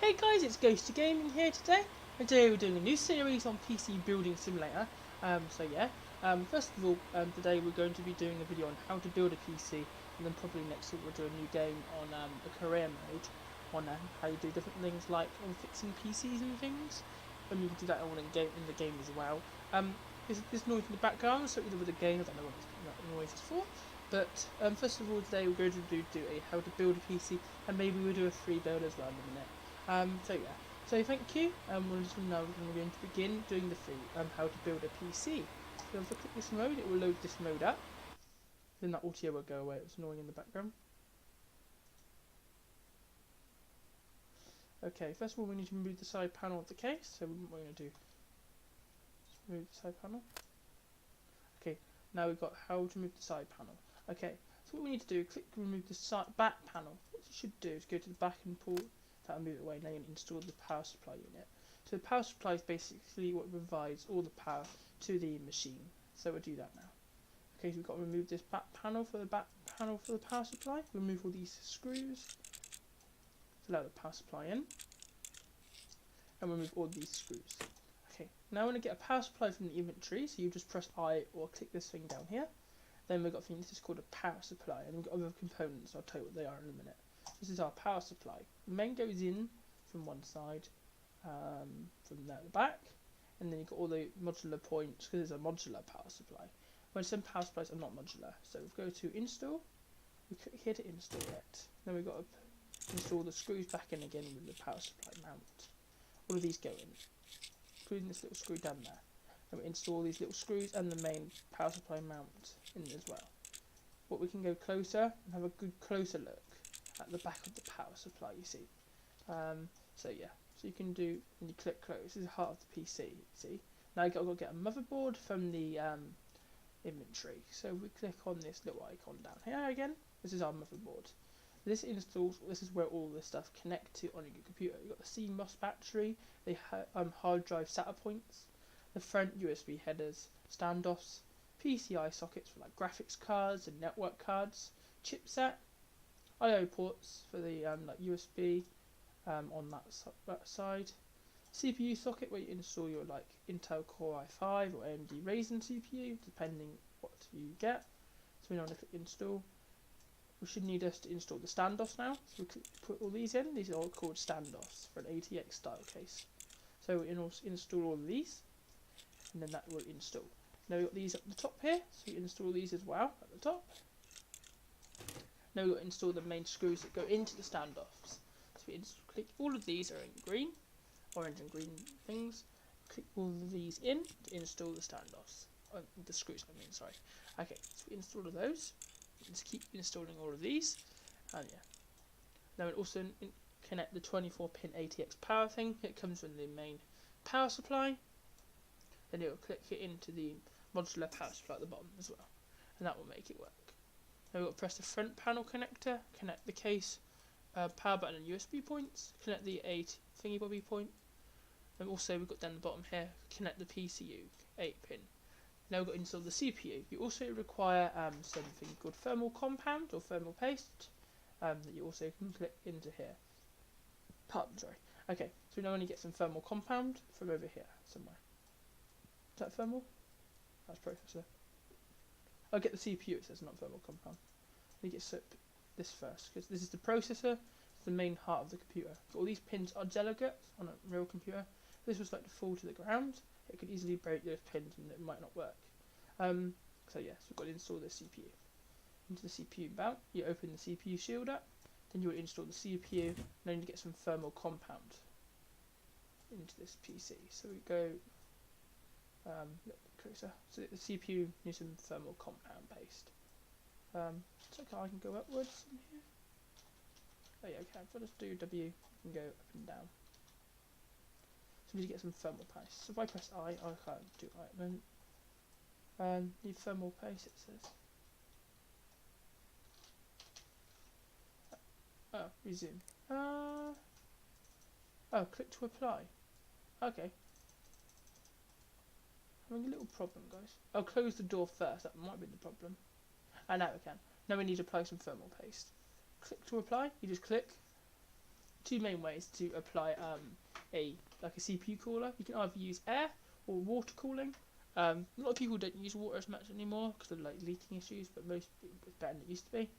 Hey guys, it's ghostygaming here today. And today we're doing a new series on PC Building Simulator. First of all, today we're going to be doing a video on how to build a PC, and then probably next week we'll do a new game on a career mode on how you do different things like on fixing PCs and things. And you can do that all in the game as well. There's noise in the background, so either with the game, I don't know what that noise is for. But first of all, today we're going to do a how to build a PC, and maybe we'll do a free build as well in a minute. So thank you. We're just now going to begin doing the free how to build a PC. So if I click this mode, it will load this mode up. Then that audio will go away. It was annoying in the background. Okay, first of all we need to remove the side panel of the case. So what we're going to do is remove the side panel. Okay, now we've got how to remove the side panel. Okay, so what we need to do, click remove the back panel. What you should do is go to the back and pull that, move it away, now you can install the power supply unit. So the power supply is basically what provides all the power to the machine. So we'll do that now. Okay, so we've got to remove this back panel for the power supply. Remove all these screws. Allow the power supply in. And remove all these screws. Okay, now we're going to get a power supply from the inventory, so you just press I or click this thing down here. Then we've got a thing, this is called a power supply, and we've got other components, I'll tell you what they are in a minute. This is our power supply. The main goes in from one side, from there at the back, and then you've got all the modular points, because it's a modular power supply. When some power supplies are not modular, so we go to install, we click here to install it. Then we've got to install the screws back in again with the power supply mount. All of these go in, including this little screw down there. And we install these little screws and the main power supply mount in as well. But we can go closer and have a good closer look at the back of the power supply, you see. So you can do, when you click close, this is the heart of the PC, you see. Now you've got to get a motherboard from the inventory. So we click on this little icon down here again. This is our motherboard. This is where all this stuff connect to on your computer. You've got the CMOS battery, the hard drive SATA points, the front USB headers, standoffs, PCI sockets for like graphics cards and network cards, chipset, I/O ports for the like USB on that side, CPU socket where you install your like Intel Core i5 or AMD Ryzen CPU depending what you get. So we now click install. We should need us to install the standoffs now. So we put all these in. These are all called standoffs for an ATX style case. So we install all of these, and then that will install. Now we've got these at the top here, so you install these as well at the top. Now we've got to install the main screws that go into the standoffs. So we click all of these are in green, orange and green things. Click all of these in to install the standoffs. The screws, I mean, sorry. Okay, so we install all of those. Just keep installing all of these, and yeah. Now we also connect the 24-pin ATX power thing. It comes from the main power supply. Then it will click it into the modular power supply at the bottom as well, and that will make it work. Now we've got to press the front panel connector, connect the case, power button and USB points, connect the 8 thingy bobby point, and also we've got down the bottom here, connect the PCU 8-pin. Now we've got to install the CPU. You also require something called thermal compound or thermal paste that you also can click into here. Sorry. Okay, so we now only get some thermal compound from over here somewhere. Is that thermal? That's processor. I'll get the CPU, it says, not thermal compound. We get this first, because this is the processor, it's the main heart of the computer. So all these pins are delegates on a real computer. If this was like to fall to the ground, it could easily break those pins and it might not work. So yes, we've got to install the CPU. Into the CPU mount, you open the CPU shield up, then you will install the CPU, and then you get some thermal compound into this PC. So we go closer. So the CPU needs some thermal compound paste. So I can go upwards in here. Oh yeah, okay. If I just do W, you can go up and down. So we need to get some thermal paste. So if I press I can't do it right then. Need thermal paste, it says. Oh, resume. Oh, click to apply. Okay. Having a little problem, guys. I'll close the door first, that might be the problem. Now we can. Now we need to apply some thermal paste. Click to apply, you just click two main ways to apply a CPU cooler. You can either use air or water cooling. A lot of people don't use water as much anymore because of like leaking issues, but most people it's better than it used to be.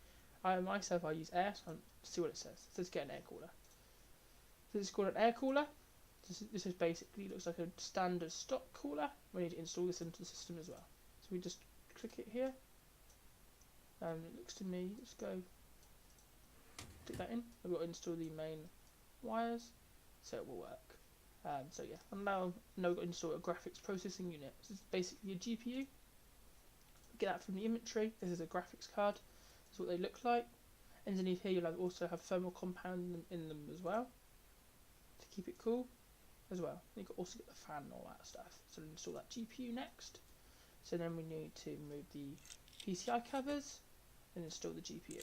Myself, I use air, so I'll see what it says. It says get an air cooler. So it's called an air cooler. This is basically looks like a standard stock cooler. We need to install this into the system as well. So we just click it here. It looks to me, let's go stick that in. I've got to install the main wires, so it will work. So yeah, and now we've got to install a graphics processing unit. This is basically a GPU. Get that from the inventory. This is a graphics card. This is what they look like. Underneath here, you'll also have thermal compound in them as well to keep it cool as well. You can also get the fan and all that stuff. So we'll install that GPU next. So then we need to move the PCI covers and install the GPU.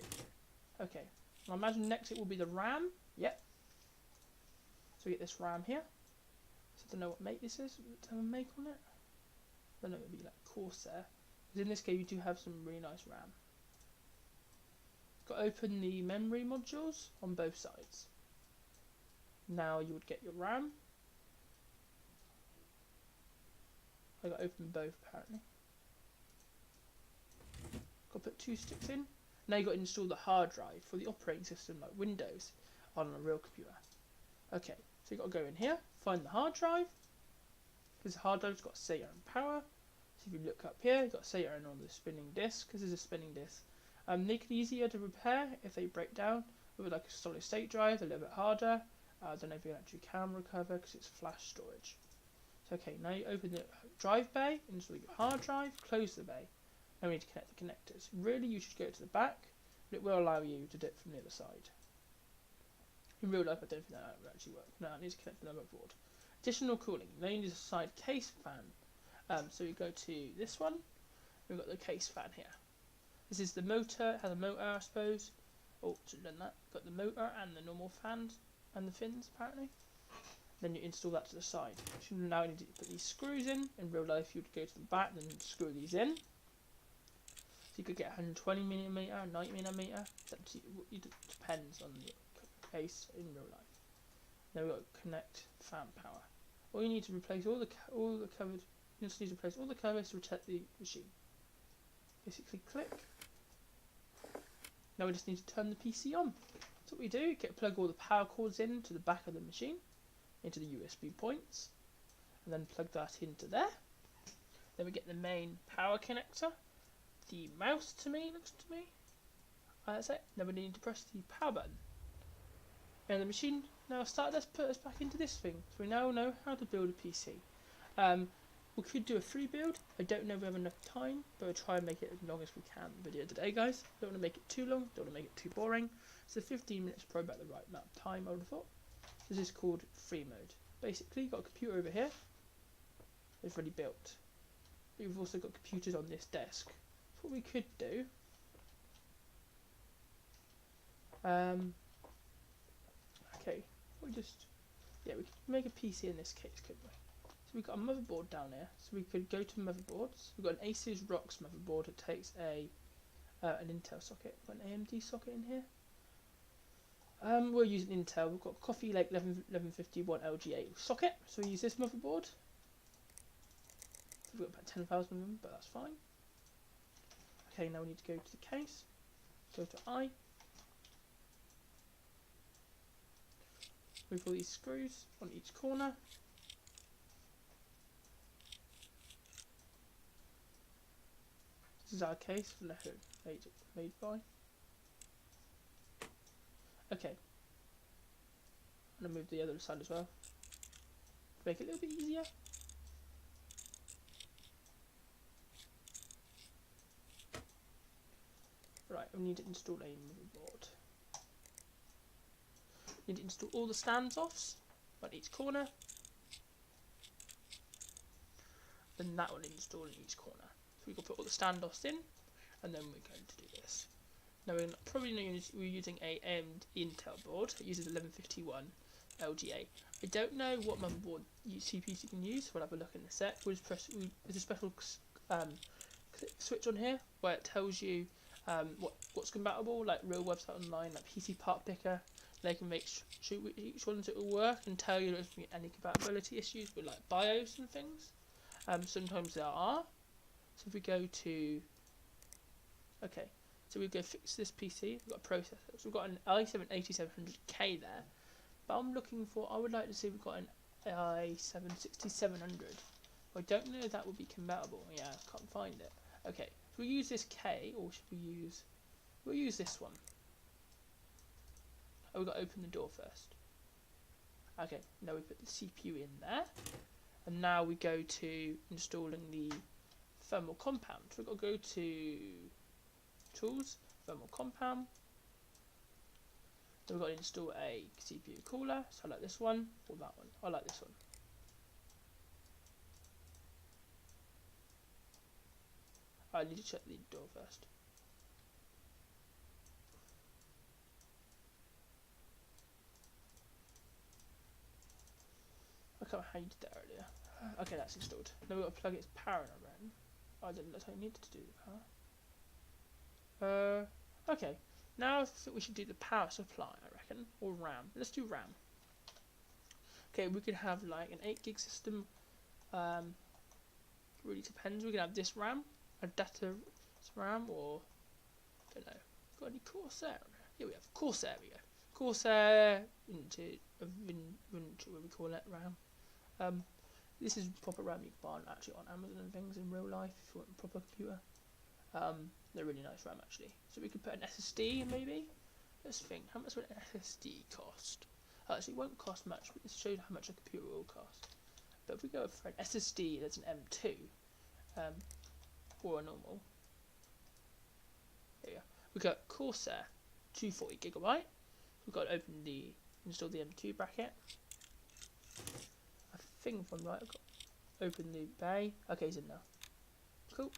Okay. I imagine next it will be the RAM. Yep. So we get this RAM here. So I don't know what make this is. Does it have a make on it? I don't know, it would be like Corsair. Because in this case, you do have some really nice RAM. Got to open the memory modules on both sides. Now you would get your RAM. I got to open both apparently. Got to put 2 sticks in. Now you've got to install the hard drive for the operating system like Windows on a real computer. Okay, so you've got to go in here, find the hard drive, because the hard drive's got to set your own power. So if you look up here, you've got to set your own on the spinning disk, because this is a spinning disk. Make it easier to repair if they break down. With like a solid state drive, a little bit harder. I don't know if you actually can recover because it's flash storage. So okay, now you open the drive bay, install your hard drive, close the bay. Now we need to connect the connectors. Really, you should go to the back, but it will allow you to do it from the other side. In real life, I don't think that will actually work. Now I need to connect the motherboard. Additional cooling. Now you need a side case fan. So you go to this one. We've got the case fan here. This is the motor. It has a motor, I suppose. Oh, should have done that. Got the motor and the normal fans and the fins apparently. Then you install that to the side. You now need to put these screws in. In real life, you'd go to the back and then screw these in. So you could get 120mm, 90mm. It depends on the case in real life. Now we've got to connect fan power. All you need to replace all the covered. You just need to replace all the covers to protect the machine. Basically, click. Now we just need to turn the PC on. That's what we do. Plug all the power cords in to the back of the machine, into the USB points, and then plug that into there. Then we get the main power connector. The mouse to me looks to me. That's it. Now we need to press the power button. And the machine now started. Let's put us back into this thing. So we now know how to build a PC. We could do a free build. I don't know if we have enough time, but we'll try and make it as long as we can. Video today, guys. Don't want to make it too long. Don't want to make it too boring. So 15 minutes is probably about the right amount of time, I would have thought. This is called free mode. Basically, you've got a computer over here. It's already built. But you've also got computers on this desk. So what we could do. Okay. We could make a PC in this case, couldn't we? So we've got a motherboard down here. So we could go to motherboards. We've got an Asus ROX motherboard. It takes an Intel socket. We've got an AMD socket in here. We're using Intel. We've got Coffee Lake 1151 LGA socket, so we use this motherboard. We've got about 10,000 of them, but that's fine. Okay, now we need to go to the case. Go to I. Move all these screws on each corner. This is our case for made by. Okay. I'm going to move the other side as well. To make it a little bit easier. Right, we need to install a motherboard. We need to install all the standoffs on each corner. Then that will install in each corner. So we can put all the standoffs in, and then we're going to do this. Now we're using a Intel board. It uses 1151 LGA. I don't know what motherboard CPUs you can use. We'll have a look in a sec. There's a special switch on here where it tells you what's compatible, like real website online, like PC Part Picker. They can make sure each one it will work and tell you if there's any compatibility issues with like BIOS and things. Sometimes there are. So if we go to, okay, so we go fix this PC. We've got a processor. So we've got an i7-8700K there. But I'm looking for, I would like to see we've got an i7-6700. I don't know if that would be compatible. Yeah, I can't find it. Okay, so we use this K, or should we use, we'll use this one. Oh, we've got to open the door first. Okay, now we put the CPU in there. And now we go to installing the thermal compound. So we've got to go to Tools, Thermal Compound. Then we've got to install a CPU cooler. So I like this one, or that one. I like this one. I need to check the door first. I can't remember how you did that earlier. Okay, that's installed. Now we've got to plug its power in around. I didn't know I needed to do the power. Okay. Now I think we should do the power supply, I reckon. Or RAM. Let's do RAM. Okay, we could have like an 8 gig system. Really depends. We can have this RAM, a data RAM, or I don't know. Got any Corsair? Here we have Corsair. We go. Corsair into what we call it, RAM. This is proper RAM you can buy actually on Amazon and things in real life if you want a proper computer. They're really nice RAM actually. So we could put an SSD in maybe. Let's think. How much would an SSD cost? Actually, it won't cost much, but this shows how much a computer will cost. But if we go for an SSD that's an M2, or a normal, there you go. We've got Corsair 240 GB. We've got to install the M2 bracket. I think if I'm right, I've got to open the bay. Okay, it's in now. Cool.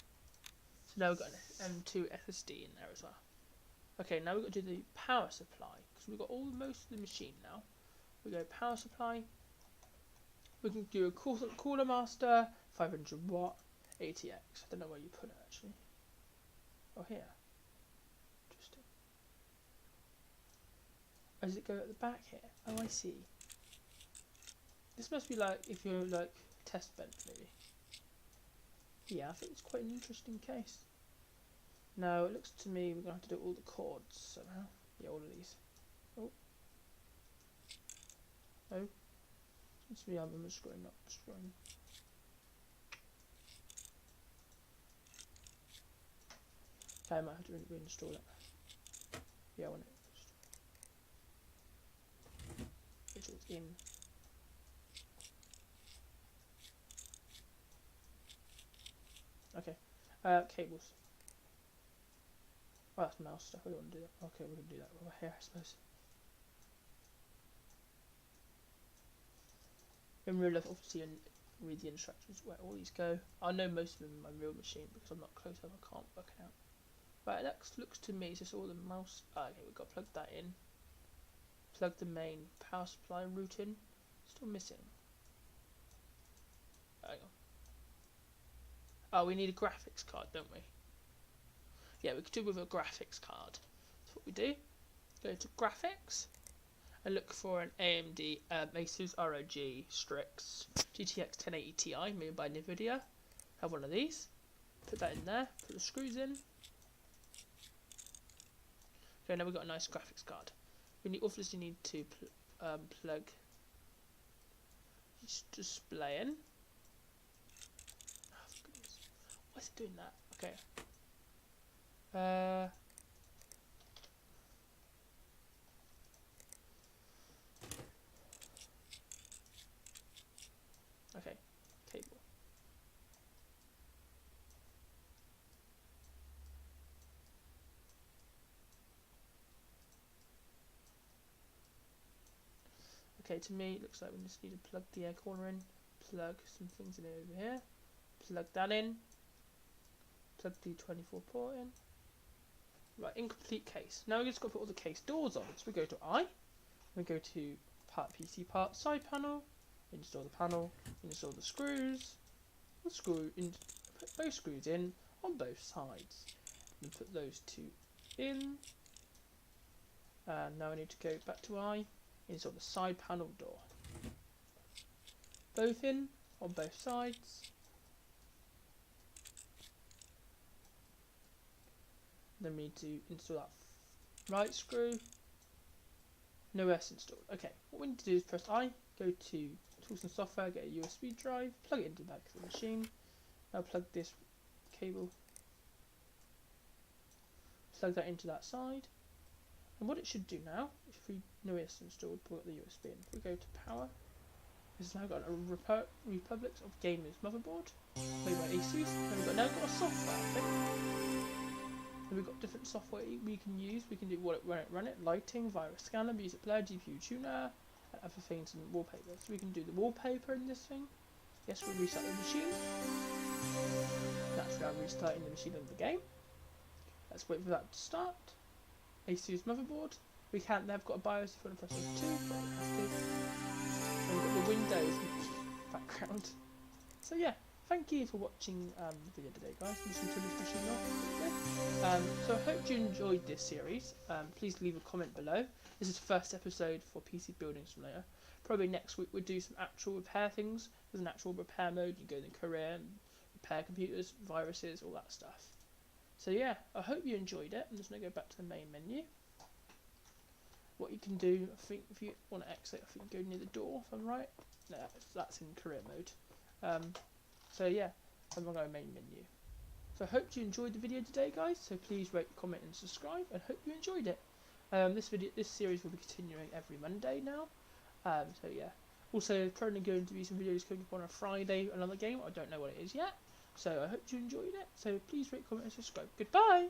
So now we've got an M2 SSD in there as well. Okay, now we've got to do the power supply because we've got most of the machine now. We go power supply. We can do a Cooler Master 500 watt ATX. I don't know where you put it actually. Oh, here. Interesting. Oh, does it go at the back here? Oh, I see. This must be like if you're like test bench maybe. Yeah, I think it's quite an interesting case. Now it looks to me we're gonna have to do all the cords somehow. Yeah, all of these. Oh. Oh. Seems to be I'm screwing up. Okay, I might have to reinstall it. Yeah, I want it. Make sure it's in. Okay. Cables. Oh, that's mouse stuff. We don't want to do that. Okay, we can do that over here, I suppose. In real life, obviously, and read the instructions where all these go. I know most of them in my real machine because I'm not close enough. I can't work it out. Right, that looks to me, it's just all the mouse. Okay, we've got to plug that in. Plug the main power supply route in. Still missing. Hang on. Oh, we need a graphics card, don't we? Yeah, we could do with a graphics card. That's what we do. Go to graphics and look for an AMD Asus ROG Strix GTX 1080 Ti made by Nvidia. Have one of these. Put that in there. Put the screws in. Okay, now we've got a nice graphics card. We obviously need to plug this display in. Oh, for goodness. Why is it doing that? Okay. Okay, cable. Okay, to me it looks like we just need to plug the air cooler in, plug some things in over here, plug that in, plug the 24 port in. Right, incomplete case. Now we just got to put all the case doors on. So we go to we go to part PC part side panel, install the panel, install the screws, put both screws in on both sides, and put those two in. And now I need to go back to I, install the side panel door. Both in, on both sides. Then we need to install that right screw. No S installed. Okay, what we need to do is press I, go to Tools and Software, get a USB drive, plug it into the back of the machine. Now plug this cable, plug that into that side. And what it should do now, if we no S installed, plug the USB in. If we go to power, this has now got a Republic of Gamers motherboard, made by Asus, and we've now got a software thing. And we've got different software we can use. We can do run it, lighting, virus scanner, music player, GPU tuner, and other things and wallpaper. So we can do the wallpaper in this thing. Yes, we'll restart the machine. That's now restarting the machine of the game. Let's wait for that to start. Asus motherboard. We can't. They've got a BIOS if you want to press F2, but we have to. And we've got the Windows background. So yeah. Thank you for watching the video today, guys. Listen to this machine off. So I hope you enjoyed this series. Please leave a comment below. This is the first episode for PC Building Simulator. Probably next week we'll do some actual repair things. There's an actual repair mode. You go in the career and repair computers, viruses, all that stuff. So yeah, I hope you enjoyed it. I'm just going to go back to the main menu. What you can do, I think if you want to exit, I think you go near the door, if I'm right. No, that's in career mode. So yeah, I'm going to go main menu. So I hope you enjoyed the video today, guys. So please rate, comment and subscribe, and hope you enjoyed it. This series will be continuing every Monday now. So yeah. Also, probably going to be some videos coming up on a Friday, another game. I don't know what it is yet. So I hope you enjoyed it. So please rate, comment and subscribe. Goodbye!